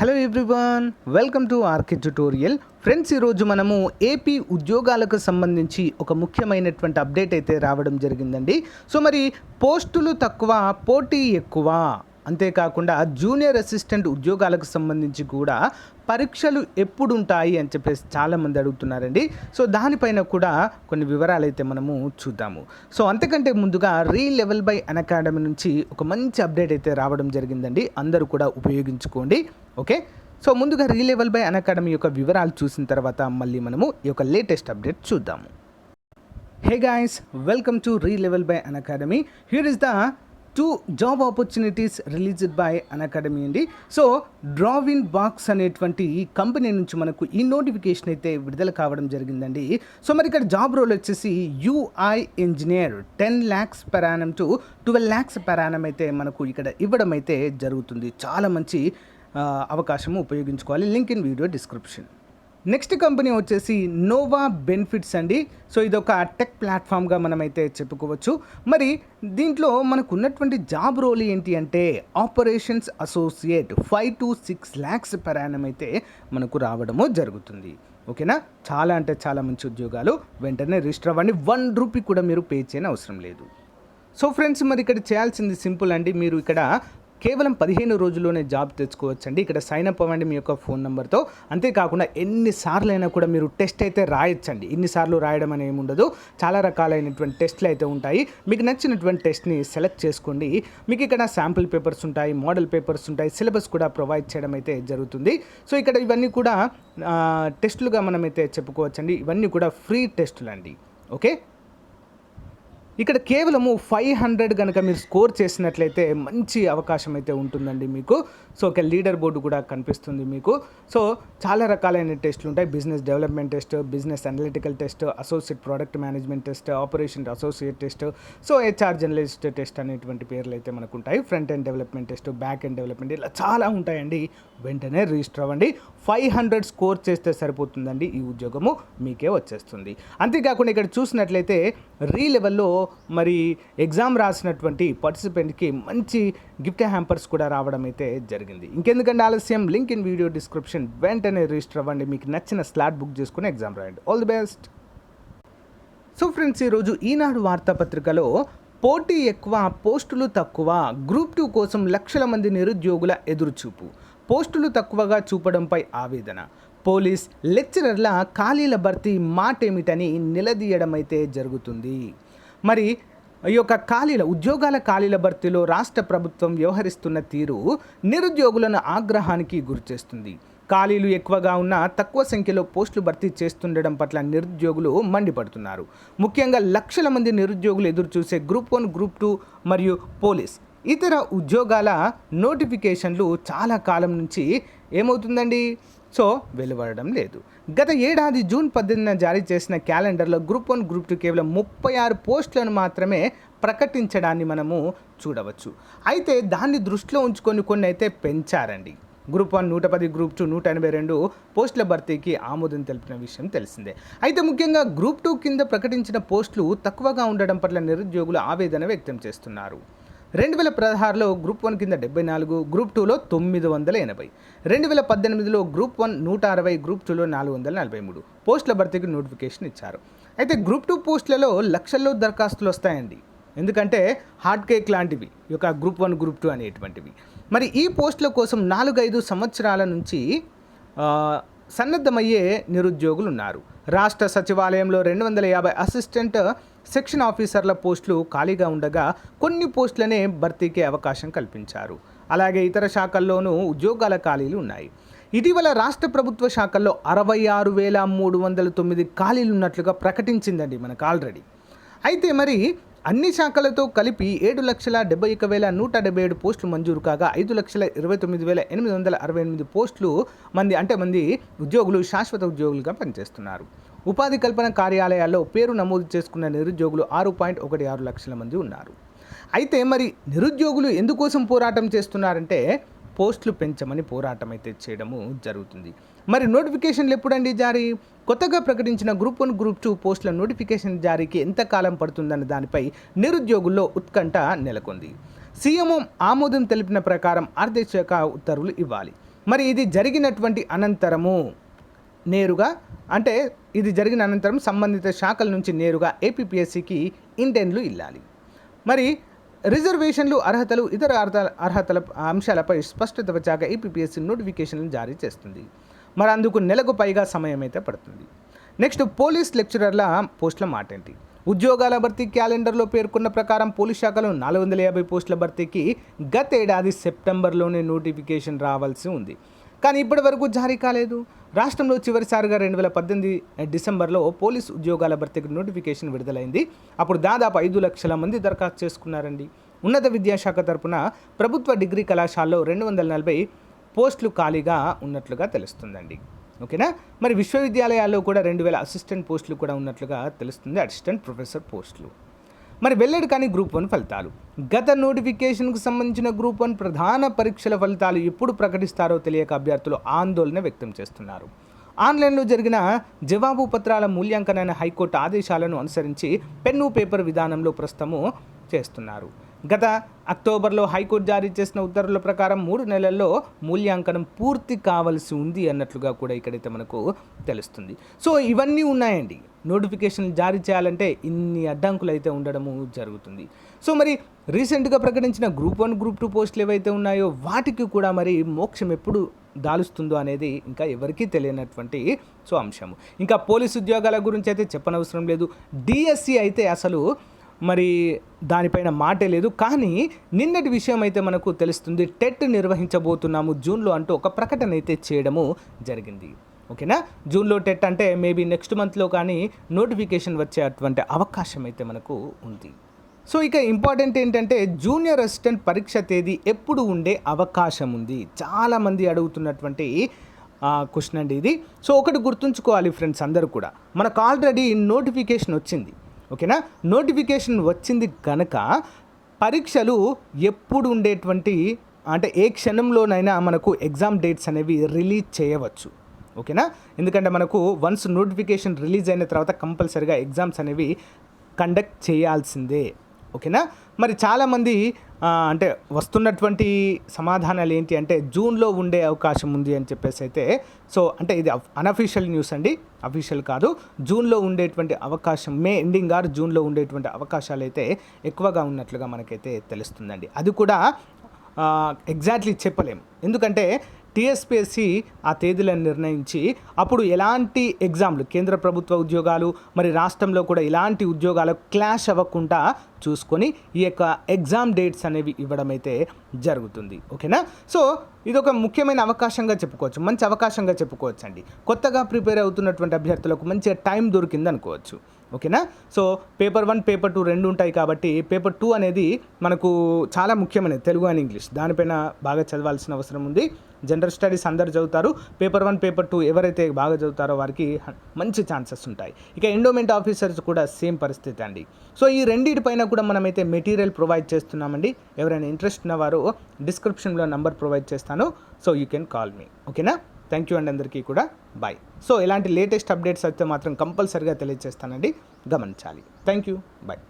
Hello everyone, welcome to RK tutorial. Friends, ఈరోజు మనము AP ఉద్యోగాలకు సంబంధించి ఒక ముఖ్యమైనటువంటి అప్డేట్ అయితే రావడం జరిగిందండి. సో మరి పోస్టులు తక్కువ, పోటీ ఎక్కువ, అంతేకాకుండా జూనియర్ అసిస్టెంట్ ఉద్యోగాలకు సంబంధించి కూడా పరీక్షలు ఎప్పుడు ఉంటాయి అని చెప్పేసి చాలామంది అడుగుతున్నారండి. సో దానిపైన కూడా కొన్ని వివరాలు అయితే మనము చూద్దాము. సో అంతకంటే ముందుగా రీలెవెల్ బై అకాడమీ నుంచి ఒక మంచి అప్డేట్ అయితే రావడం జరిగిందండి. అందరూ కూడా ఉపయోగించుకోండి. ఓకే, సో ముందుగా రీలెవెల్ బై అకాడమీ యొక్క వివరాలు చూసిన తర్వాత మళ్ళీ మనము ఈ యొక్క లేటెస్ట్ అప్డేట్ చూద్దాము. Hey guys, welcome to రీలెవెల్ by academy. Here is the 2 job opportunities released by academy అండి. సో డ్రావిన్ బాక్స్ అనేటువంటి ఈ కంపెనీ నుంచి మనకు ఈ నోటిఫికేషన్ అయితే విడుదల కావడం జరిగిందండి. సో మరి ఇక్కడ జాబ్ రోల్ వచ్చేసి UI engineer 10 lakhs per annum to 12 lakhs per annum అయితే మనకు ఇక్కడ ఇవ్వడం అయితే జరుగుతుంది. చాలా మంచి అవకాశం, ఉపయోగించుకోవాలి. Link in video description. Next company వచ్చేసి నోవా బెనిఫిట్స్ అండి. సో ఇదొక టెక్ ప్లాట్ఫామ్గా మనమైతే చెప్పుకోవచ్చు. మరి దీంట్లో మనకు ఉన్నటువంటి జాబ్ రోల్ ఏంటి అంటే operations associate 5 to 6 lakhs per annum అయితే మనకు రావడము జరుగుతుంది. ఓకేనా, చాలా అంటే చాలా మంచి ఉద్యోగాలు. వెంటనే రిజిస్టర్ అవ్వండి. 1 రూపీ కూడా మీరు పే చేయని అవసరం లేదు. సో ఫ్రెండ్స్, మరి ఇక్కడ చేయాల్సింది సింపుల్ అండి. మీరు ఇక్కడ కేవలం 15 రోజుల్లోనే జాబ్ తెచ్చుకోవచ్చండి. ఇక్కడ సైన్ అప్ అవ్వండి మీ యొక్క ఫోన్ నెంబర్తో. అంతేకాకుండా ఎన్నిసార్లు అయినా కూడా మీరు టెస్ట్ అయితే రాయొచ్చండి. ఇన్నిసార్లు రాయడం అని ఏముండదు. చాలా రకాలైనటువంటి టెస్ట్లు అయితే ఉంటాయి. మీకు నచ్చినటువంటి టెస్ట్ని సెలెక్ట్ చేసుకోండి. మీకు ఇక్కడ శాంపుల్ పేపర్స్ ఉంటాయి, మోడల్ పేపర్స్ ఉంటాయి, సిలబస్ కూడా ప్రొవైడ్ చేయడం అయితే జరుగుతుంది. సో ఇక్కడ ఇవన్నీ కూడా టెస్టులుగా మనమైతే చెప్పుకోవచ్చండి. ఇవన్నీ కూడా ఫ్రీ టెస్టులు అండి. ఓకే, ఇక్కడ కేవలము 500 కనుక మీరు స్కోర్ చేసినట్లయితే మంచి అవకాశం అయితే ఉంటుందండి మీకు. సో ఒక లీడర్ బోర్డు కూడా కనిపిస్తుంది మీకు. సో చాలా రకాలైన టెస్టులు ఉంటాయి. Business development test, business analytical test, associate product management test, operation associate test, so HR journalist test అనేటువంటి పేర్లు అయితే మనకు ఉంటాయి. Front end development test, back end development, ఇలా చాలా ఉంటాయండి. వెంటనే రిజిస్టర్ అవ్వండి. 500 స్కోర్ చేస్తే సరిపోతుందండి. ఈ ఉద్యోగము మీకే వచ్చేస్తుంది. అంతేకాకుండా ఇక్కడ చూసినట్లయితే రీలెవెల్లో మరి ఎగ్జామ్ రాసినటువంటి పార్టిసిపెంట్కి మంచి గిఫ్ట్ హ్యాంపర్స్ కూడా రావడం అయితే జరిగింది. ఇంకెందుకంటే ఆలస్యం, లింక్ ఇన్ వీడియో డిస్క్రిప్షన్. వెంటనే రిజిస్టర్ అవ్వండి. మీకు నచ్చిన స్లాట్ బుక్ చేసుకుని ఎగ్జామ్ రాయండి. All the best. So friends, ఈరోజు ఈనాడు వార్తాపత్రికలో పోటీ ఎక్కువ, పోస్టులు తక్కువ, గ్రూప్ 2 కోసం లక్షల మంది నిరుద్యోగుల ఎదురుచూపు, పోస్టులు తక్కువగా చూపడంపై ఆవేదన, పోలీస్ లెక్చరర్ల ఖాళీల భర్తీ మాటేమిటని నిలదీయడం అయితే జరుగుతుంది. మరి ఈ యొక్క ఉద్యోగాల ఖాళీల భర్తీలో రాష్ట్ర ప్రభుత్వం వ్యవహరిస్తున్న తీరు నిరుద్యోగులను ఆగ్రహానికి గురిచేస్తుంది. ఖాళీలు ఎక్కువగా ఉన్న తక్కువ సంఖ్యలో పోస్టులు భర్తీ చేస్తుండడం పట్ల నిరుద్యోగులు మండిపడుతున్నారు. ముఖ్యంగా లక్షల మంది నిరుద్యోగులు ఎదురుచూసే గ్రూప్ 1, గ్రూప్ 2 మరియు పోలీస్ ఇతర ఉద్యోగాల నోటిఫికేషన్లు చాలా కాలం నుంచి ఏమవుతుందండి, సో వెలువడడం లేదు. గత ఏడాది జూన్ 18న జారీ చేసిన క్యాలెండర్లో గ్రూప్ 1, గ్రూప్ 2 కేవలం 36 పోస్టులను మాత్రమే ప్రకటించడాన్ని మనము చూడవచ్చు. అయితే దాన్ని దృష్టిలో ఉంచుకొని కొన్ని అయితే పెంచారండి. గ్రూప్ 1 110, గ్రూప్ 2 182 పోస్టుల భర్తీకి ఆమోదం తెలిపిన విషయం తెలిసిందే. అయితే ముఖ్యంగా గ్రూప్ 2 కింద ప్రకటించిన పోస్టులు తక్కువగా ఉండడం పట్ల నిరుద్యోగులు ఆవేదన వ్యక్తం చేస్తున్నారు. 2016లో గ్రూప్ 1 కింద 74, గ్రూప్ 2లో 980, 2018లో గ్రూప్ 1 160, గ్రూప్ 2లో 443 పోస్టుల భర్తీకి నోటిఫికేషన్ ఇచ్చారు. అయితే గ్రూప్ 2 పోస్టులలో లక్షల్లో దరఖాస్తులు వస్తాయండి. ఎందుకంటే హార్డ్ కేక్ లాంటివి ఈ యొక్క గ్రూప్ 1, గ్రూప్ 2 అనేటువంటివి. మరి ఈ పోస్టుల కోసం 4-5 సంవత్సరాల నుంచి సన్నద్ధమయ్యే నిరుద్యోగులు ఉన్నారు. రాష్ట్ర సచివాలయంలో 250 అసిస్టెంట్ సెక్షన్ ఆఫీసర్ల పోస్టులు ఖాళీగా ఉండగా కొన్ని పోస్టులనే భర్తీకి అవకాశం కల్పించారు. అలాగే ఇతర శాఖల్లోనూ ఉద్యోగాల ఖాళీలు ఉన్నాయి. ఇటీవల రాష్ట్ర ప్రభుత్వ శాఖల్లో 66,309 ఖాళీలు ఉన్నట్లుగా ప్రకటించిందండి మనకు ఆల్రెడీ. అయితే మరి అన్ని శాఖలతో కలిపి 7,71,177 పోస్టులు మంజూరు కాగా 5,29,868 పోస్టులు మంది ఉద్యోగులు శాశ్వత ఉద్యోగులుగా పనిచేస్తున్నారు. ఉపాధి కల్పన కార్యాలయాల్లో పేరు నమోదు చేసుకున్న నిరుద్యోగులు 6.16 లక్షల మంది ఉన్నారు. అయితే మరి నిరుద్యోగులు ఎందుకోసం పోరాటం చేస్తున్నారంటే పోస్టులు పెంచమని పోరాటం అయితే చేయడము జరుగుతుంది. మరి నోటిఫికేషన్లు ఎప్పుడండి జారీ? కొత్తగా ప్రకటించిన గ్రూప్ 1, గ్రూప్ 2 పోస్టుల నోటిఫికేషన్ జారీకి ఎంతకాలం పడుతుందన్న దానిపై నిరుద్యోగుల్లో ఉత్కంఠ నెలకొంది. సీఎం ఆమోదం తెలిపిన ప్రకారం ఆర్థిక శాఖ ఉత్తర్వులు ఇవ్వాలి. మరి ఇది జరిగినటువంటి అనంతరము నేరుగా అంటే ఇది జరిగిన అనంతరం సంబంధిత శాఖల నుంచి నేరుగా ఏపీపీఎస్సీకి ఇంటెన్లు ఇల్లాలి. మరి రిజర్వేషన్లు, అర్హతలు, ఇతర అర్హతల అంశాలపై స్పష్టత వచ్చాక ఏపీపీఎస్సీ నోటిఫికేషన్లను జారీ చేస్తుంది. మరి అందుకు నెలకు పైగా సమయం అయితే పడుతుంది. నెక్స్ట్, పోలీస్ లెక్చరర్ల పోస్టుల మాట ఏంటి? ఉద్యోగాల భర్తీ క్యాలెండర్లో పేర్కొన్న ప్రకారం పోలీస్ శాఖలో 450 పోస్టుల భర్తీకి గతేడాది సెప్టెంబర్లోనే నోటిఫికేషన్ రావాల్సి ఉంది. కానీ ఇప్పటి వరకు జారీ కాలేదు. రాష్ట్రంలో చివరిసారిగా 2018 డిసెంబర్లో పోలీసు ఉద్యోగాల భర్తీకి నోటిఫికేషన్ విడుదలైంది. అప్పుడు దాదాపు 5 లక్షల మంది దరఖాస్తు చేసుకున్నారండి. ఉన్నత విద్యాశాఖ తరపున ప్రభుత్వ డిగ్రీ కళాశాలలో 240 పోస్టులు ఖాళీగా ఉన్నట్లుగా తెలుస్తుందండి. ఓకేనా. మరి విశ్వవిద్యాలయాల్లో కూడా 2000 అసిస్టెంట్ పోస్టులు కూడా ఉన్నట్లుగా తెలుస్తుంది, అసిస్టెంట్ ప్రొఫెసర్ పోస్టులు. మరి వెల్లడి కానీ గ్రూప్ 1 ఫలితాలు. గత నోటిఫికేషన్కు సంబంధించిన గ్రూప్ 1 ప్రధాన పరీక్షల ఫలితాలు ఎప్పుడు ప్రకటిస్తారో తెలియక అభ్యర్థులు ఆందోళన వ్యక్తం చేస్తున్నారు. ఆన్లైన్లో జరిగిన జవాబు పత్రాల మూల్యాంకనాన్ని హైకోర్టు ఆదేశాలను అనుసరించి పెన్ను పేపర్ విధానంలో ప్రస్తుతము చేస్తున్నారు. గత అక్టోబర్లో హైకోర్టు జారీ చేసిన ఉత్తర్వుల ప్రకారం 3 నెలల్లో మూల్యాంకనం పూర్తి కావాల్సి ఉంది అన్నట్లుగా కూడా ఇక్కడైతే మనకు తెలుస్తుంది. సో ఇవన్నీ ఉన్నాయండి. నోటిఫికేషన్ జారీ చేయాలంటే ఇన్ని అడ్డంకులు అయితే ఉండడము జరుగుతుంది. సో మరి రీసెంట్గా ప్రకటించిన గ్రూప్ 1, గ్రూప్ 2 పోస్టులు ఏవైతే ఉన్నాయో వాటికి కూడా మరి మోక్షం ఎప్పుడు దాలుస్తుందో అనేది ఇంకా ఎవరికీ తెలియనటువంటి అంశము. ఇంకా పోలీసు ఉద్యోగాల గురించి అయితే చెప్పనవసరం లేదు. డిఎస్సి అయితే అసలు మరి దానిపైన మాటే లేదు. కానీ నిన్నటి విషయం అయితే మనకు తెలుస్తుంది. టెట్ నిర్వహించబోతున్నాము జూన్లో అంటూ ఒక ప్రకటన అయితే చేయడము జరిగింది. ఓకేనా. జూన్లో టెట్ అంటే మేబీ నెక్స్ట్ మంత్లో కానీ నోటిఫికేషన్ వచ్చేటువంటి అవకాశం అయితే మనకు ఉంది. సో ఇక ఇంపార్టెంట్ ఏంటంటే జూనియర్ అసిస్టెంట్ పరీక్ష తేదీ ఎప్పుడు ఉండే అవకాశం ఉంది? చాలామంది అడుగుతున్నటువంటి క్వశ్చన్ అండి ఇది. సో ఒకటి గుర్తుంచుకోవాలి ఫ్రెండ్స్ అందరూ కూడా, మనకు ఆల్రెడీ నోటిఫికేషన్ వచ్చింది. ఓకేనా. నోటిఫికేషన్ వచ్చింది కనుక పరీక్షలు ఎప్పుడు ఉండేటువంటి అంటే ఏ క్షణంలోనైనా మనకు ఎగ్జామ్ డేట్స్ అనేవి రిలీజ్ చేయవచ్చు. ఓకేనా. ఎందుకంటే మనకు వన్స్ నోటిఫికేషన్ రిలీజ్ అయిన తర్వాత కంపల్సరీగా ఎగ్జామ్స్ అనేవి కండక్ట్ చేయాల్సిందే. ఓకేనా. మరి చాలామంది అంటే వస్తున్నటువంటి సమాధానాలు ఏంటి అంటే జూన్లో ఉండే అవకాశం ఉంది అని చెప్పేసి అయితే, సో అంటే ఇది అన్అఫీషియల్ న్యూస్ అండి, అఫీషియల్ కాదు. జూన్లో ఉండేటువంటి అవకాశం, మే ఎండింగ్ ఆర్ జూన్లో ఉండేటువంటి అవకాశాలు అయితే ఎక్కువగా ఉన్నట్లుగా మనకైతే తెలుస్తుందండి. అది కూడా ఎగ్జాక్ట్లీ చెప్పలేము. ఎందుకంటే టీఎస్పీఎస్సీ ఆ తేదీలను నిర్ణయించి అప్పుడు ఎలాంటి ఎగ్జామ్లు, కేంద్ర ప్రభుత్వ ఉద్యోగాలు మరి రాష్ట్రంలో కూడా ఇలాంటి ఉద్యోగాలు క్లాష్ అవ్వకుండా చూసుకొని ఈ యొక్క ఎగ్జామ్ డేట్స్ అనేవి ఇవ్వడం అయితే జరుగుతుంది. ఓకేనా. సో ఇది ఒక ముఖ్యమైన అవకాశంగా చెప్పుకోవచ్చు, మంచి అవకాశంగా చెప్పుకోవచ్చు అండి. కొత్తగా ప్రిపేర్ అవుతున్నటువంటి అభ్యర్థులకు మంచిగా టైం దొరికింది అనుకోవచ్చు. ఓకేనా. సో పేపర్ 1, పేపర్ 2 రెండు ఉంటాయి కాబట్టి పేపర్ 2 అనేది మనకు చాలా ముఖ్యమైనది, తెలుగు అండ్ ఇంగ్లీష్. దానిపైన బాగా చదవాల్సిన అవసరం ఉంది. జనరల్ స్టడీస్ అందరు చదువుతారు. పేపర్ 1, పేపర్ 2 ఎవరైతే బాగా చదువుతారో వారికి మంచి ఛాన్సెస్ ఉంటాయి. ఇక ఎండోమెంట్ ఆఫీసర్స్ కూడా సేమ్ పరిస్థితి అండి. సో ఈ రెండింటిపైన కూడా మనమైతే మెటీరియల్ ప్రొవైడ్ చేస్తున్నామండి. ఎవరైనా ఇంట్రెస్ట్ ఉన్నవారు డిస్క్రిప్షన్లో నంబర్ ప్రొవైడ్ చేస్తాను. So you can call me. ఓకేనా. థ్యాంక్ యూ అండి అందరికీ కూడా. బాయ్. సో ఇలాంటి లేటెస్ట్ అప్డేట్స్ అయితే మాత్రం కంపల్సరీగా తెలియజేస్తానండి, గమనించాలి. Thank you. బాయ్.